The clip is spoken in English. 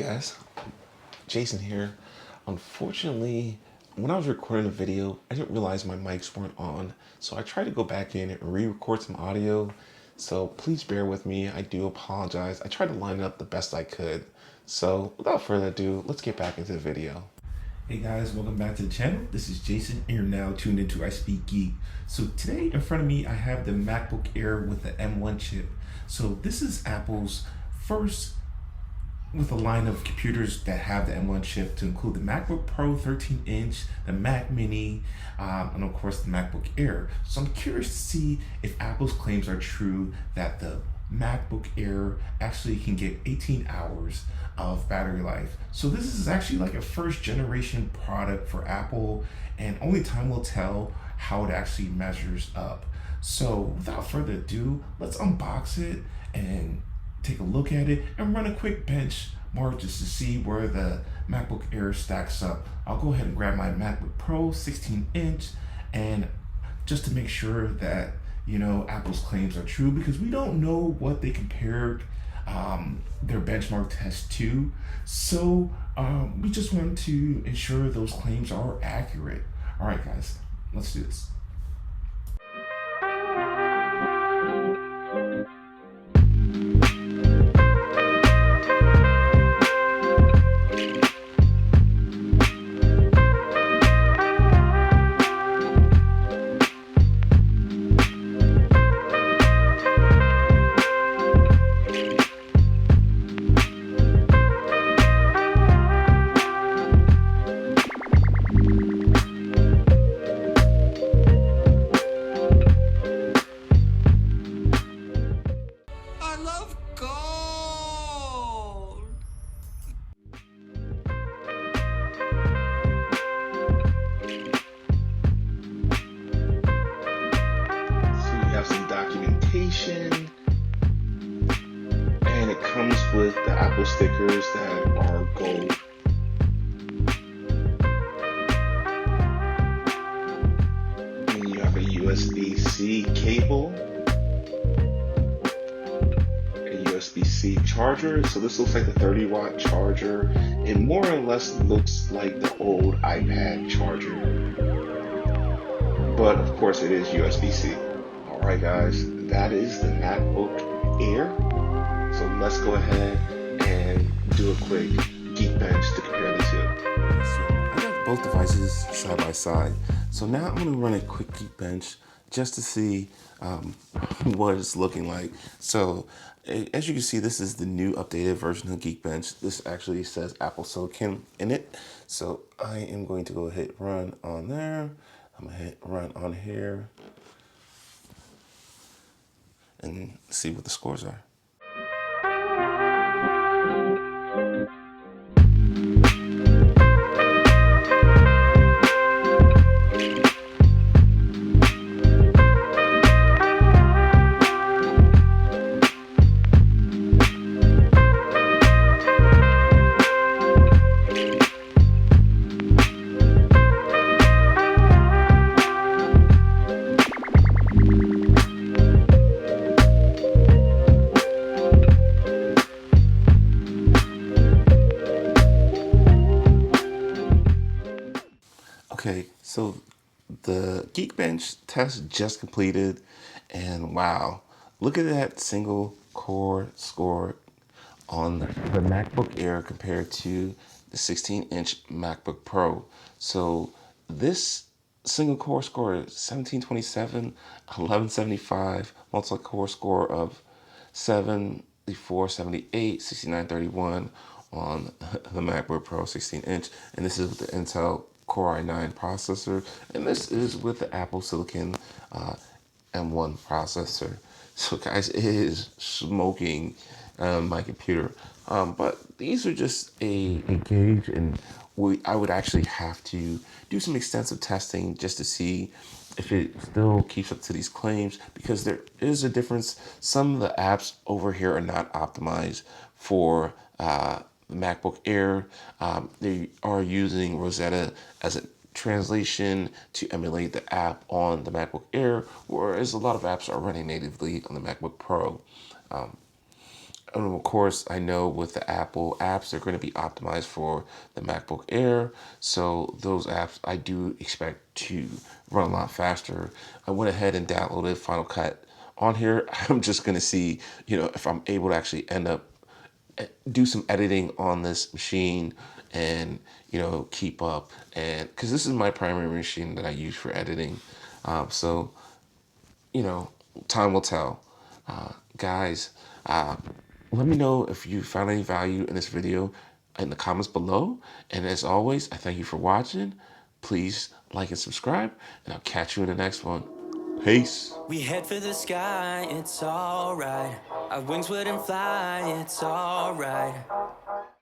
guys, Jason here. Unfortunately, when I was recording the video, I didn't realize my mics weren't on. So I tried to go back in and re-record some audio. So please bear with me. I do apologize. I tried to line it up the best I could. So without further ado, let's get back into the video. Hey guys, welcome back to the channel. This is Jason and you're now tuned into I Speak Geek. So today in front of me, I have the MacBook Air with the M1 chip. So this is Apple's first with a line of computers that have the M1 chip, to include the MacBook Pro 13-inch, the Mac Mini, and of course the MacBook Air. So I'm curious to see if Apple's claims are true that the MacBook Air actually can get 18 hours of battery life. So this is actually like a first generation product for Apple, and only time will tell how it actually measures up. So without further ado, let's unbox it and take a look at it and run a quick benchmark just to see where the MacBook Air stacks up. I'll go ahead and grab my MacBook Pro 16-inch and just to make sure that Apple's claims are true, because we don't know what they compared their benchmark test to. So we just want to ensure those claims are accurate. All right, guys, let's do this. And it comes with the Apple stickers that are gold. And you have a USB-C cable, a USB-C charger. So this looks like the 30-watt charger. It more or less looks like the old iPad charger, but of course it is USB-C. Alright guys, that is the MacBook Air. So let's go ahead and do a quick Geekbench to compare the two. So I got both devices side by side. So now I'm going to run a quick Geekbench just to see what it's looking like. So as you can see, this is the new updated version of Geekbench. This actually says Apple Silicon in it. So I am going to go ahead and run on there. I'm going to hit run on here and see what the scores are. Okay, so the Geekbench test just completed, and wow, look at that single core score on the MacBook Air compared to the 16-inch MacBook Pro. So this single core score is 1727, 1175, multi-core score of 7478, 6931 on the MacBook Pro 16-inch, and this is with the Intel Core i9 processor, and this is with the Apple Silicon M1 processor. So guys, it is smoking my computer. But these are just a gauge, and I would actually have to do some extensive testing just to see if it still keeps up to these claims, because there is a difference. Some of the apps over here are not optimized for the MacBook Air. They are using Rosetta as a translation to emulate the app on the MacBook Air, whereas a lot of apps are running natively on the MacBook Pro. And of course, I know with the Apple apps, they're going to be optimized for the MacBook Air. So those apps I do expect to run a lot faster. I went ahead and downloaded Final Cut on here. I'm just going to see, if I'm able to actually end up do some editing on this machine and keep up, and because this is my primary machine that I use for editing. So you know, time will tell. Guys, let me know if you found any value in this video in the comments below. And as always, I thank you for watching. Please like and subscribe, and I'll catch you in the next one. Peace. We head for the sky, it's alright. Our wings wouldn't fly, it's alright.